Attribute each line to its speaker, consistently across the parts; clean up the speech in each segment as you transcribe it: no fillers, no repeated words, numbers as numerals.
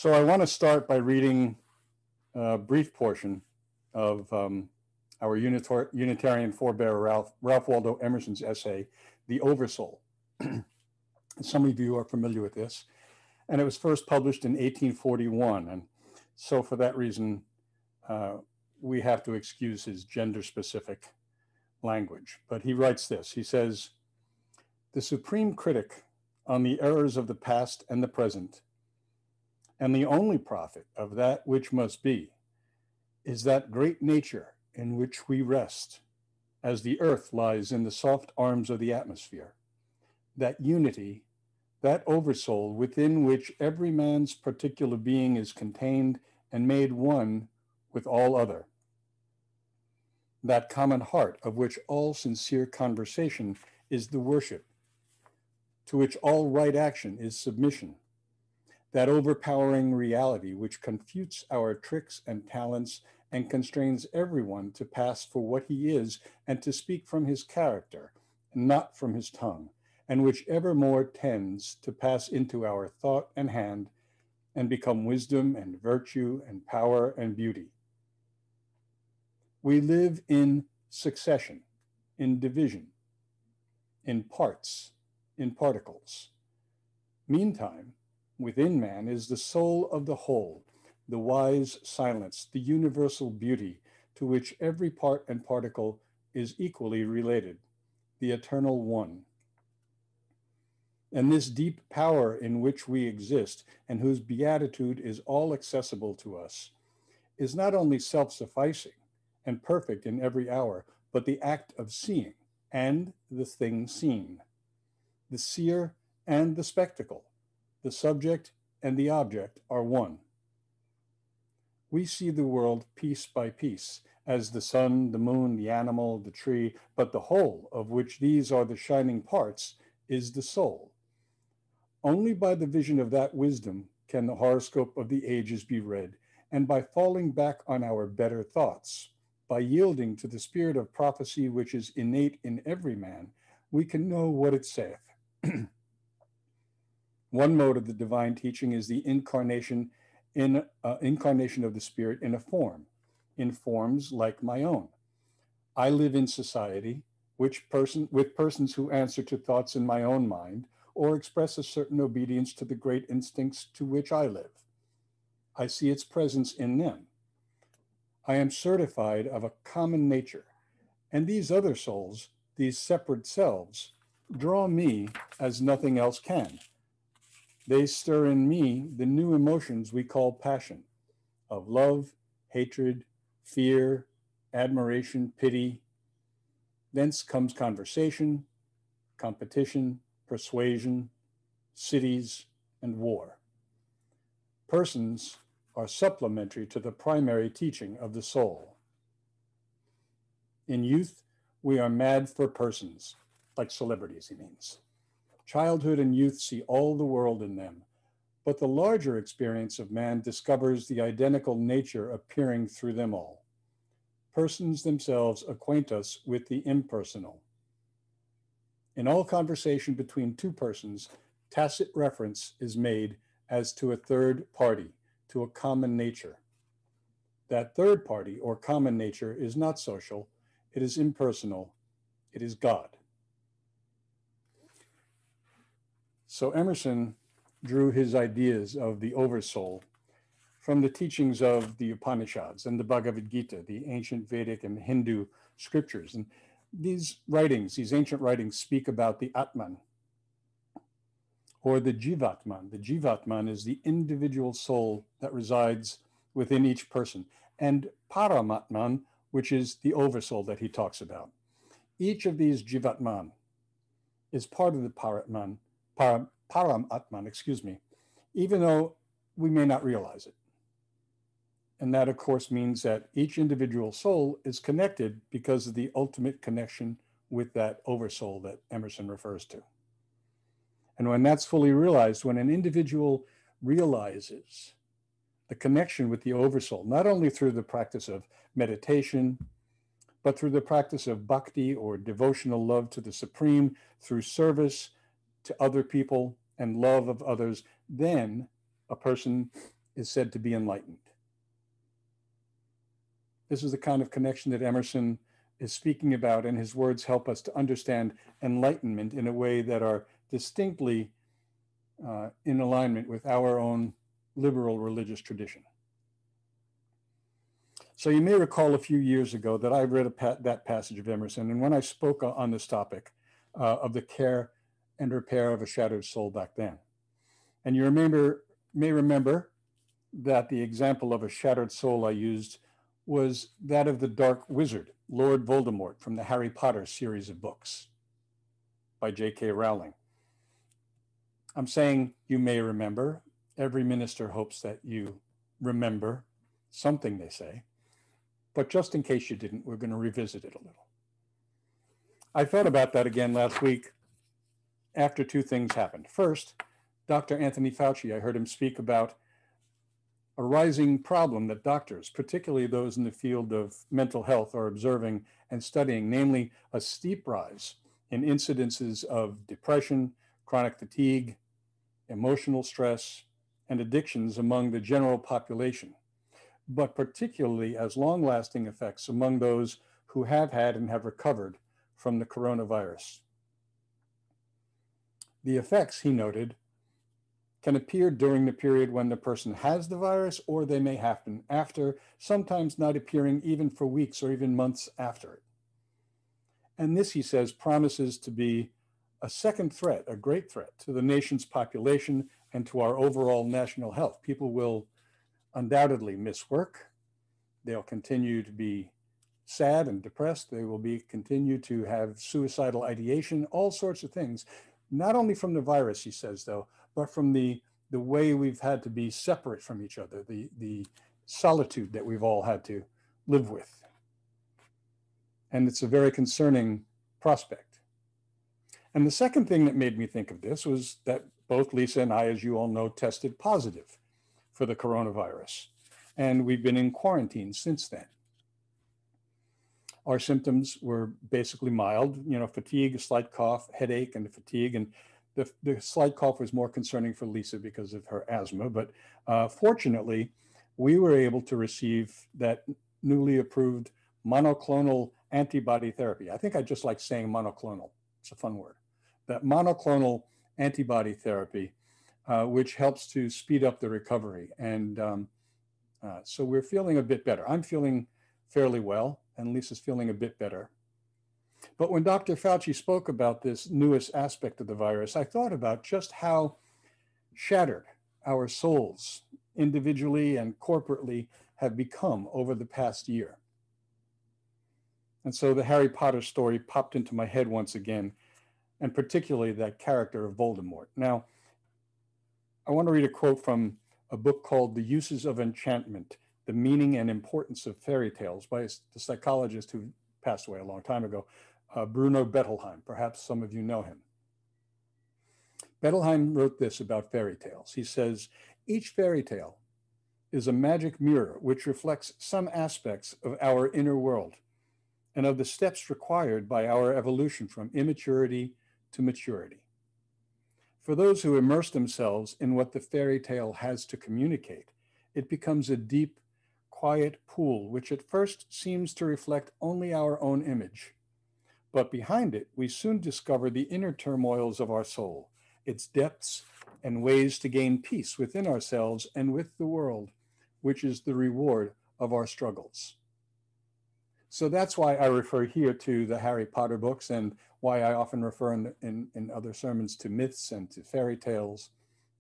Speaker 1: So I want to start by reading a brief portion of our Unitarian forebear Ralph Waldo Emerson's essay, The Oversoul. Some of you are familiar with this, and it was first published in 1841. And so for that reason, we have to excuse his gender-specific language. But he writes this. He says, "The supreme critic on the errors of the past and the present, and the only prophet of that which must be, is that great nature in which we rest, as the earth lies in the soft arms of the atmosphere, that unity, that oversoul within which every man's particular being is contained and made one with all other, that common heart of which all sincere conversation is the worship, to which all right action is submission, that overpowering reality which confutes our tricks and talents and constrains everyone to pass for what he is and to speak from his character, not from his tongue, and which evermore tends to pass into our thought and hand and become wisdom and virtue and power and beauty. We live in succession, in division, in parts, in particles. Meantime, within man is the soul of the whole, the wise silence, the universal beauty to which every part and particle is equally related, the eternal one. And this deep power in which we exist and whose beatitude is all accessible to us is not only self-sufficing and perfect in every hour, but the act of seeing and the thing seen, the seer and the spectacle, the subject and the object are one. We see the world piece by piece, as the sun, the moon, the animal, the tree, but the whole of which these are the shining parts is the soul. Only by the vision of that wisdom can the horoscope of the ages be read, and by falling back on our better thoughts, by yielding to the spirit of prophecy which is innate in every man, we can know what it saith. One mode of the divine teaching is the incarnation of the Spirit in a form, in forms like my own. I live in society, with persons who answer to thoughts in my own mind, or express a certain obedience to the great instincts to which I live. I see its presence in them. I am certified of a common nature, and these other souls, these separate selves, draw me as nothing else can. They stir in me the new emotions we call passion, of love, hatred, fear, admiration, pity. Thence comes conversation, competition, persuasion, cities, and war. Persons are supplementary to the primary teaching of the soul. In youth, we are mad for persons, like celebrities, he means. Childhood and youth see all the world in them, but the larger experience of man discovers the identical nature appearing through them all. Persons themselves acquaint us with the impersonal. In all conversation between two persons, tacit reference is made as to a third party, to a common nature. That third party or common nature is not social, it is impersonal, it is God. So Emerson drew his ideas of the Oversoul from the teachings of the Upanishads and the Bhagavad Gita, the ancient Vedic and Hindu scriptures. And these ancient writings speak about the Atman, or the Jivatman. The Jivatman is the individual soul that resides within each person, and Paramatman, which is the Oversoul that he talks about. Each of these Jivatman is part of the Paramatman, even though we may not realize it. And that, of course, means that each individual soul is connected because of the ultimate connection with that Oversoul that Emerson refers to. And when that's fully realized, when an individual realizes the connection with the Oversoul, not only through the practice of meditation, but through the practice of bhakti or devotional love to the Supreme, through service to other people and love of others, then a person is said to be enlightened. This is the kind of connection that Emerson is speaking about, and his words help us to understand enlightenment in a way that are distinctly in alignment with our own liberal religious tradition. So you may recall a few years ago that I read that passage of Emerson, and when I spoke on this topic of the care and repair of a shattered soul back then. And you may remember that the example of a shattered soul I used was that of the dark wizard, Lord Voldemort, from the Harry Potter series of books by J.K. Rowling. I'm saying you may remember. Every minister hopes that you remember something they say. But just in case you didn't, we're going to revisit it a little. I thought about that again last week after two things happened. First, Dr. Anthony Fauci, I heard him speak about a rising problem that doctors, particularly those in the field of mental health, are observing and studying, namely a steep rise in incidences of depression, chronic fatigue, emotional stress, and addictions among the general population, but particularly as long-lasting effects among those who have had and have recovered from the coronavirus. The effects, he noted, can appear during the period when the person has the virus, or they may happen after, sometimes not appearing even for weeks or even months after it. And this, he says, promises to be a second threat, a great threat to the nation's population and to our overall national health. People will undoubtedly miss work. They'll continue to be sad and depressed. They will continue to have suicidal ideation, all sorts of things, not only from the virus, he says, though, but from the way we've had to be separate from each other, the solitude that we've all had to live with. And it's a very concerning prospect. And the second thing that made me think of this was that both Lisa and I, as you all know, tested positive for the coronavirus. And we've been in quarantine since then. Our symptoms were basically mild, fatigue, a slight cough, headache, and fatigue. And the slight cough was more concerning for Lisa because of her asthma. But fortunately, we were able to receive that newly approved monoclonal antibody therapy. I think I just like saying monoclonal. It's a fun word. That monoclonal antibody therapy, which helps to speed up the recovery. And so we're feeling a bit better. I'm feeling fairly well, and Lisa's feeling a bit better. But when Dr. Fauci spoke about this newest aspect of the virus, I thought about just how shattered our souls, individually and corporately, have become over the past year. And so the Harry Potter story popped into my head once again, and particularly that character of Voldemort. Now, I want to read a quote from a book called The Uses of Enchantment, The Meaning and Importance of Fairy Tales by the psychologist who passed away a long time ago, Bruno Bettelheim. Perhaps some of you know him. Bettelheim wrote this about fairy tales. He says, each fairy tale is a magic mirror which reflects some aspects of our inner world and of the steps required by our evolution from immaturity to maturity. For those who immerse themselves in what the fairy tale has to communicate, it becomes a deep, quiet pool, which at first seems to reflect only our own image. But behind it, we soon discover the inner turmoils of our soul, its depths and ways to gain peace within ourselves and with the world, which is the reward of our struggles. So that's why I refer here to the Harry Potter books, and why I often refer in other sermons to myths and to fairy tales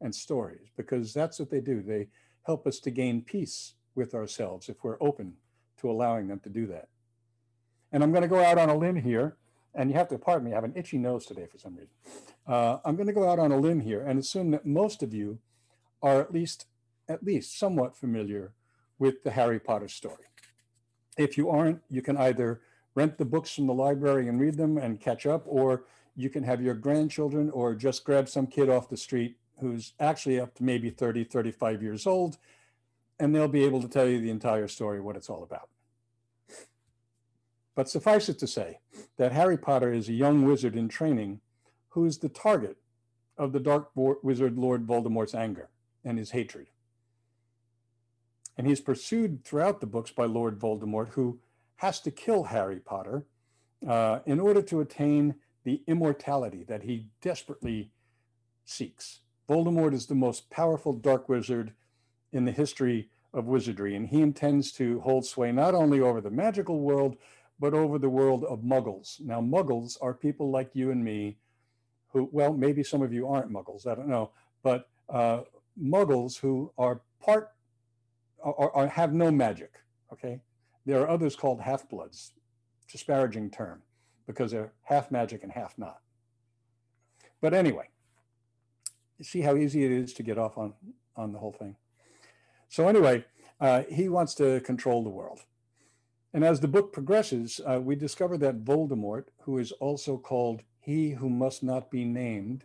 Speaker 1: and stories, because that's what they do. They help us to gain peace with ourselves if we're open to allowing them to do that. And I'm going to go out on a limb here, and you have to pardon me, I have an itchy nose today for some reason. I'm going to go out on a limb here and assume that most of you are at least somewhat familiar with the Harry Potter story. If you aren't, you can either rent the books from the library and read them and catch up, or you can have your grandchildren, or just grab some kid off the street who's actually up to maybe 30, 35 years old, and they'll be able to tell you the entire story, what it's all about. But suffice it to say that Harry Potter is a young wizard in training who is the target of the dark wizard Lord Voldemort's anger and his hatred. And he's pursued throughout the books by Lord Voldemort, who has to kill Harry Potter in order to attain the immortality that he desperately seeks. Voldemort is the most powerful dark wizard in the history of wizardry, and he intends to hold sway not only over the magical world, but over the world of muggles. Now, muggles are people like you and me who, well, maybe some of you aren't muggles, I don't know, but muggles who are have no magic, okay? There are others called half-bloods, disparaging term, because they're half magic and half not. But anyway, you see how easy it is to get off on the whole thing. So anyway, he wants to control the world. And as the book progresses, we discover that Voldemort, who is also called he who must not be named,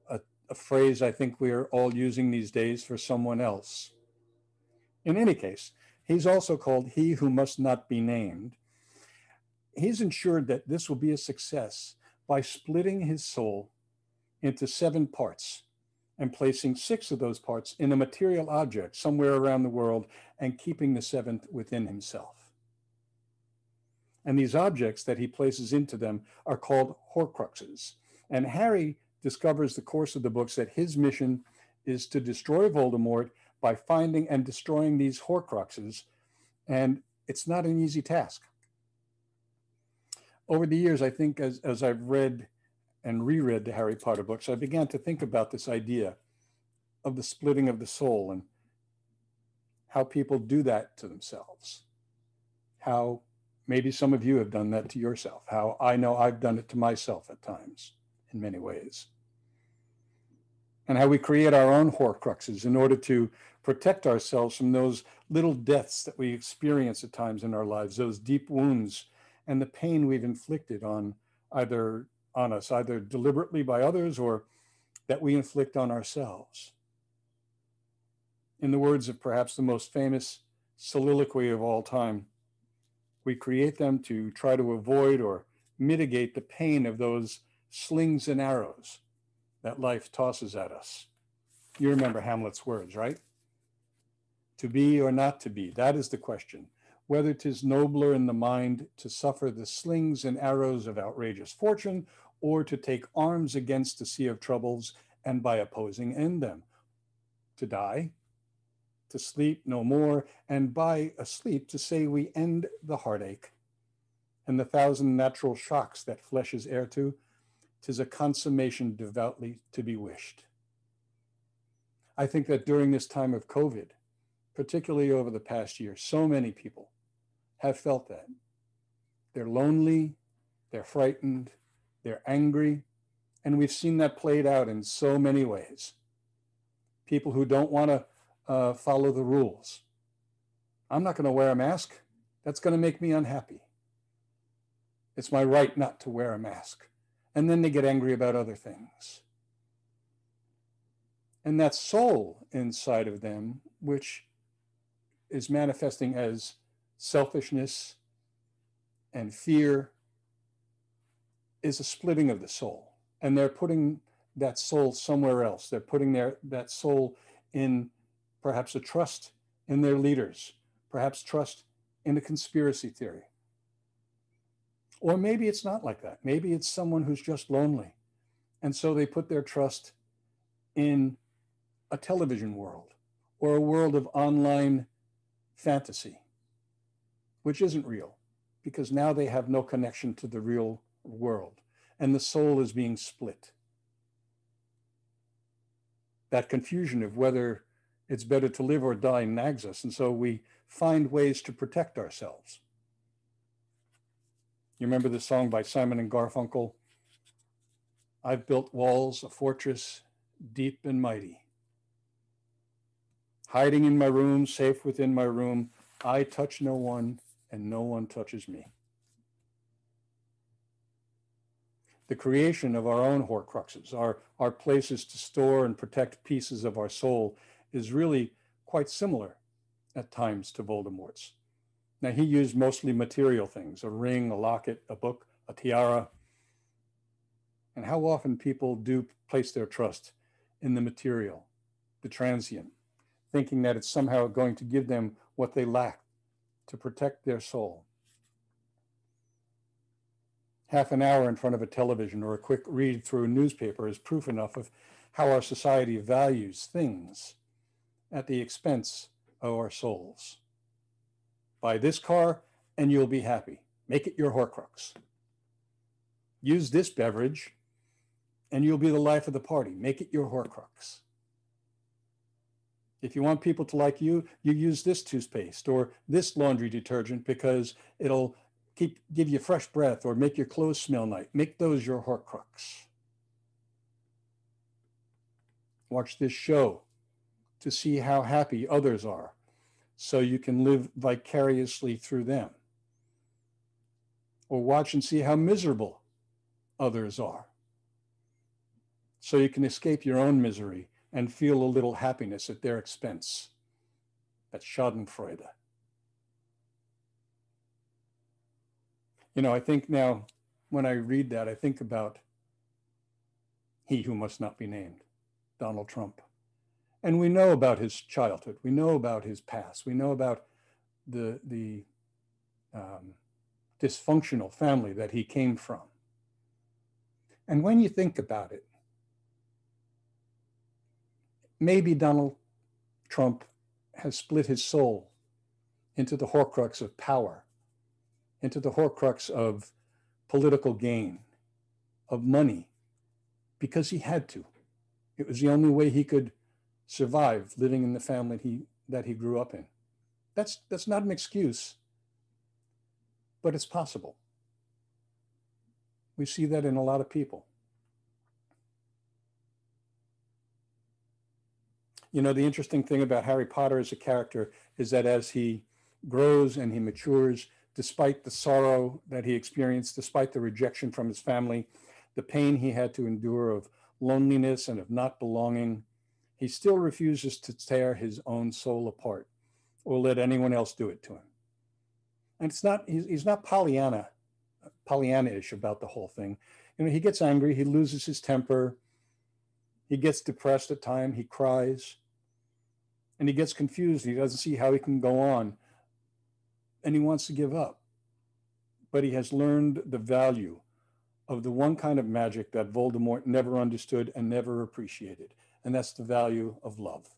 Speaker 1: a phrase I think we are all using these days for someone else. In any case, he's also called he who must not be named. He's ensured that this will be a success by splitting his soul into 7 parts and placing 6 of those parts in a material object somewhere around the world and keeping the 7th within himself. And these objects that he places into them are called Horcruxes. And Harry discovers the course of the books that his mission is to destroy Voldemort by finding and destroying these Horcruxes. And it's not an easy task. Over the years, I think as I've read and reread the Harry Potter books, I began to think about this idea of the splitting of the soul and how people do that to themselves. How maybe some of you have done that to yourself. How I know I've done it to myself at times in many ways. And how we create our own Horcruxes in order to protect ourselves from those little deaths that we experience at times in our lives, those deep wounds and the pain we've inflicted on us, either deliberately by others or that we inflict on ourselves. In the words of perhaps the most famous soliloquy of all time, we create them to try to avoid or mitigate the pain of those slings and arrows that life tosses at us. You remember Hamlet's words, right? To be or not to be, that is the question. Whether 'tis nobler in the mind to suffer the slings and arrows of outrageous fortune, or to take arms against a sea of troubles and by opposing end them. To die, to sleep no more, and by a sleep to say we end the heartache and the 1,000 natural shocks that flesh is heir to, 'tis a consummation devoutly to be wished. I think that during this time of COVID, particularly over the past year, so many people have felt that. They're lonely, they're frightened, they're angry, and we've seen that played out in so many ways. People who don't want to follow the rules. I'm not going to wear a mask. That's going to make me unhappy. It's my right not to wear a mask. And then they get angry about other things. And that soul inside of them, which is manifesting as selfishness and fear, is a splitting of the soul. And they're putting that soul somewhere else. They're putting that soul in perhaps a trust in their leaders, perhaps trust in a conspiracy theory. Or maybe it's not like that. Maybe it's someone who's just lonely. And so they put their trust in a television world or a world of online fantasy, which isn't real, because now they have no connection to the real world, and the soul is being split. That confusion of whether it's better to live or die nags us, and so we find ways to protect ourselves. You remember the song by Simon and Garfunkel? I've built walls, a fortress deep and mighty. Hiding in my room, safe within my room, I touch no one and no one touches me. The creation of our own Horcruxes, our places to store and protect pieces of our soul, is really quite similar at times to Voldemort's. Now, he used mostly material things, a ring, a locket, a book, a tiara. And how often people do place their trust in the material, the transient, thinking that it's somehow going to give them what they lack to protect their soul. Half an hour in front of a television or a quick read through a newspaper is proof enough of how our society values things at the expense of our souls. Buy this car and you'll be happy. Make it your Horcrux. Use this beverage and you'll be the life of the party. Make it your Horcrux. If you want people to like you, you use this toothpaste or this laundry detergent because it'll give you fresh breath or make your clothes smell nice. Make those your Horcrux. Watch this show to see how happy others are so you can live vicariously through them. Or watch and see how miserable others are so you can escape your own misery and feel a little happiness at their expense. That's Schadenfreude. You know, I think now when I read that, I think about he who must not be named, Donald Trump. And we know about his childhood. We know about his past. We know about the dysfunctional family that he came from. And when you think about it, maybe Donald Trump has split his soul into the Horcrux of power, into the Horcrux of political gain, of money, because he had to. It was the only way he could survive living in the family that he grew up in. That's not an excuse, but it's possible. We see that in a lot of people. You know, the interesting thing about Harry Potter as a character is that as he grows and he matures, despite the sorrow that he experienced, despite the rejection from his family, the pain he had to endure of loneliness and of not belonging, he still refuses to tear his own soul apart or let anyone else do it to him. And he's not Pollyanna-ish about the whole thing. You know, he gets angry, he loses his temper, he gets depressed at times, he cries, and he gets confused. He doesn't see how he can go on, and he wants to give up. But he has learned the value of the one kind of magic that Voldemort never understood and never appreciated, and that's the value of love.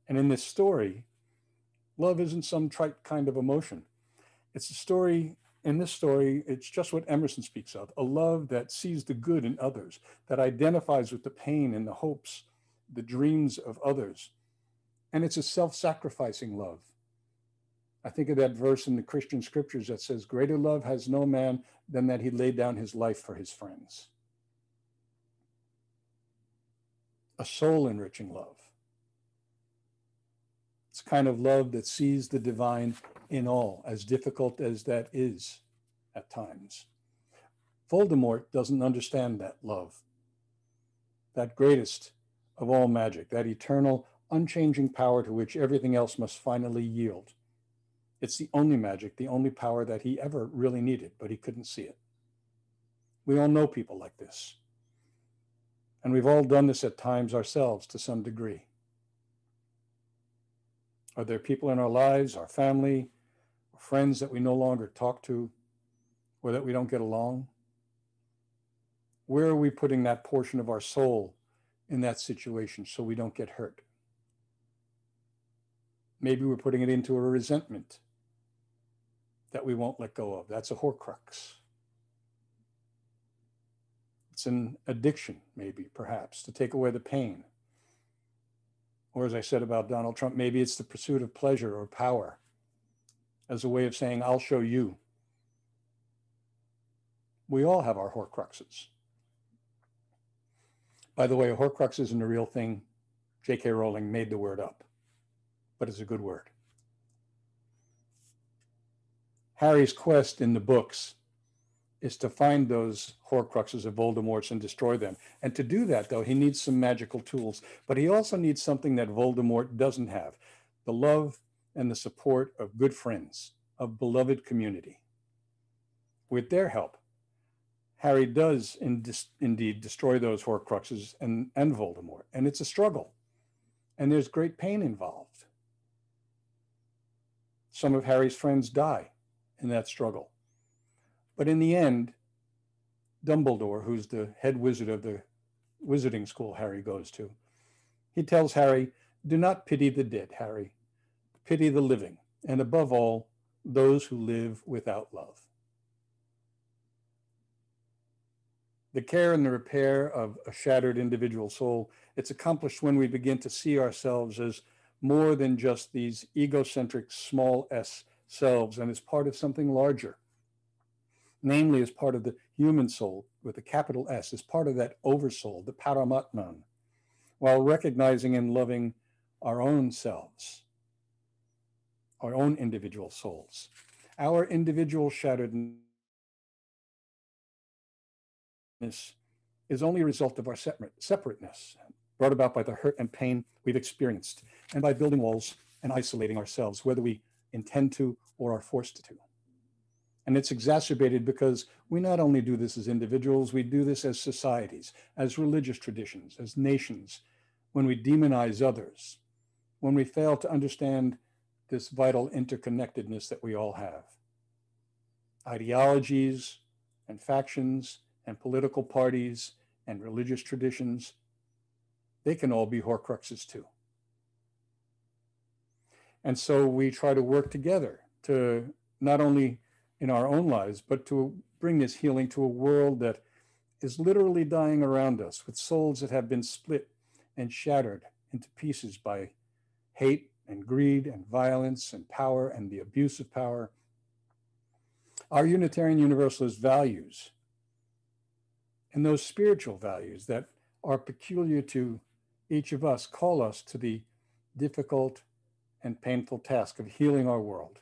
Speaker 1: And in this story, love isn't some trite kind of emotion. It's a story, in this story, it's just what Emerson speaks of, a love that sees the good in others, that identifies with the pain and the hopes, the dreams of others. And it's a self-sacrificing love. I think of that verse in the Christian scriptures that says, greater love has no man than that he laid down his life for his friends. A soul-enriching love. It's a kind of love that sees the divine in all, as difficult as that is at times. Voldemort doesn't understand that love, that greatest of all magic, that eternal, unchanging power to which everything else must finally yield. It's the only magic, the only power that he ever really needed, but he couldn't see it. We all know people like this. And we've all done this at times ourselves to some degree. Are there people in our lives, our family, or friends that we no longer talk to, or that we don't get along? Where are we putting that portion of our soul in that situation so we don't get hurt? Maybe we're putting it into a resentment that we won't let go of. That's a Horcrux. It's an addiction, maybe, perhaps, to take away the pain. Or as I said about Donald Trump, maybe it's the pursuit of pleasure or power as a way of saying, I'll show you. We all have our Horcruxes. By the way, a Horcrux isn't a real thing. J.K. Rowling made the word up, but it's a good word. Harry's quest in the books is to find those Horcruxes of Voldemort's and destroy them. And to do that, though, he needs some magical tools, but he also needs something that Voldemort doesn't have, the love and the support of good friends, of beloved community. With their help, Harry does indeed destroy those Horcruxes and Voldemort, and it's a struggle. and there's great pain involved. Some of Harry's friends die in that struggle. But in the end, Dumbledore, who's the head wizard of the wizarding school Harry goes to, he tells Harry, "Do not pity the dead, Harry. Pity the living, and above all, those who live without love." The care and the repair of a shattered individual soul, it's accomplished when we begin to see ourselves as more than just these egocentric small s selves and as part of something larger, namely as part of the human soul with a capital S, as part of that oversoul, the Paramatman, while recognizing and loving our own selves, our own individual souls. Our individual shatteredness is only a result of our separateness, brought about by the hurt and pain we've experienced, and by building walls and isolating ourselves, whether we intend to or are forced to. And it's exacerbated because we not only do this as individuals, we do this as societies, as religious traditions, as nations, when we demonize others, when we fail to understand this vital interconnectedness that we all have. Ideologies and factions and political parties and religious traditions, they can all be Horcruxes too. And so we try to work together to not only in our own lives, but to bring this healing to a world that is literally dying around us, with souls that have been split and shattered into pieces by hate and greed and violence and power and the abuse of power. Our Unitarian Universalist values and those spiritual values that are peculiar to each of us call us to the difficult and painful task of healing our world,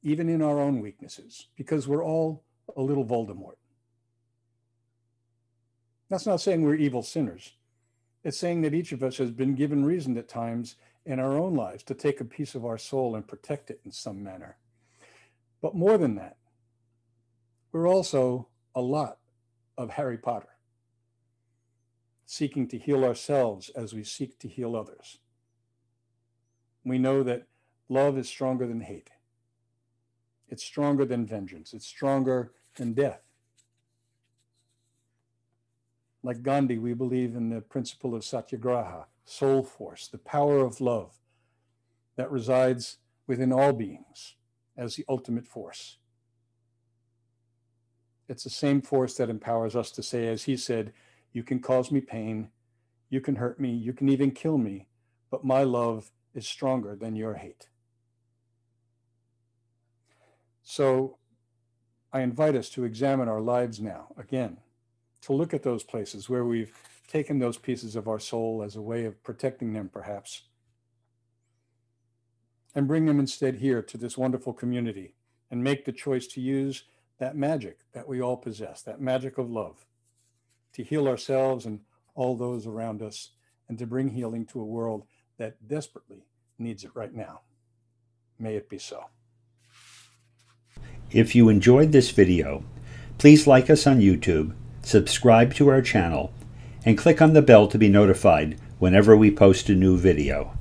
Speaker 1: even in our own weaknesses, because we're all a little Voldemort. That's not saying we're evil sinners. It's saying that each of us has been given reason at times in our own lives to take a piece of our soul and protect it in some manner. But more than that, we're also a lot of Harry Potter, seeking to heal ourselves as we seek to heal others. We know that love is stronger than hate. It's stronger than vengeance. It's stronger than death. Like Gandhi, we believe in the principle of satyagraha, soul force, the power of love that resides within all beings as the ultimate force. It's the same force that empowers us to say, as he said, "You can cause me pain, you can hurt me, you can even kill me, but my love is stronger than your hate." So I invite us to examine our lives now, again, to look at those places where we've taken those pieces of our soul as a way of protecting them, perhaps, and bring them instead here to this wonderful community and make the choice to use that magic that we all possess, that magic of love, to heal ourselves and all those around us, and to bring healing to a world that desperately needs it right now. May it be so.
Speaker 2: If you enjoyed this video, please like us on YouTube, subscribe to our channel, and click on the bell to be notified whenever we post a new video.